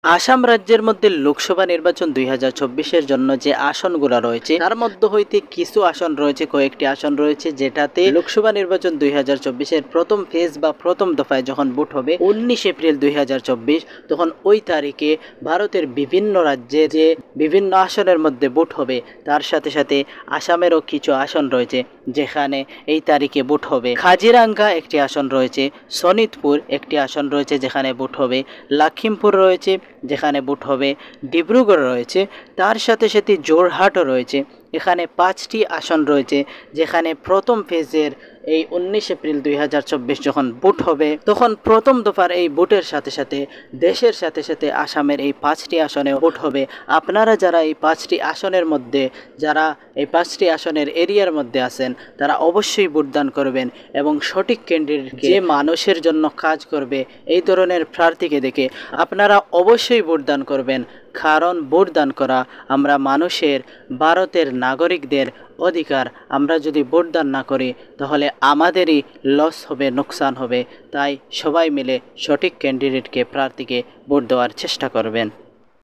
আসাম রাজ্যের মধ্যে লোকসভা নির্বাচন 2024-এর জন্য যে আসনগুলো রয়েছে তার মধ্য হইতে কিছু আসন রয়েছে, কয়েকটি আসন রয়েছে যেটাতে লোকসভা নির্বাচন 2024-এর প্রথম ফেজ বা প্রথম দফায় যখন ভোট হবে 19 এপ্রিল 2024, তখন ওই তারিখে ভারতের বিভিন্ন রাজ্যে যে বিভিন্ন আসনের মধ্যে ভোট হবে তার সাথে সাথে আসামেরও কিছু আসন রয়েছে যেখানে এই তারিখে ভোট হবে। কাজিরাঙ্গা একটি আসন রয়েছে, শোনিতপুর একটি আসন রয়েছে যেখানে ভোট হবে, লখিমপুর রয়েছে যেখানে ভোট হবে, ডিব্রুগড় রয়েছে, তার সাথে সাথে জোরহাটও রয়েছে। এখানে 5টি আসন রয়েছে যেখানে প্রথম ফেজের এই 19 এপ্রিল 2024 যখন ভোট হবে তখন প্রথম দফার এই ভোটের সাথে সাথে দেশের সাথে সাথে আসামের এই 5টি আসনে ভোট হবে। আপনারা যারা এই 5টি আসনের মধ্যে যারা এই 5টি আসনের এরিয়ার মধ্যে আছেন তারা অবশ্যই ভোটদান করবেন এবং সঠিক ক্যান্ডিডেট যে মানুষের জন্য কাজ করবে এই ধরনের প্রার্থীকে দেখে আপনারা অবশ্যই ভোটদান করবেন, কারণ ভোটদান করা আমরা মানুষের, ভারতের নাগরিকদের অধিকার। আমরা যদি ভোটদান না করি তাহলে আমাদেরই লস হবে, নোকসান হবে। তাই সবাই মিলে সঠিক ক্যান্ডিডেটকে, প্রার্থীকে ভোট দেওয়ার চেষ্টা করবেন।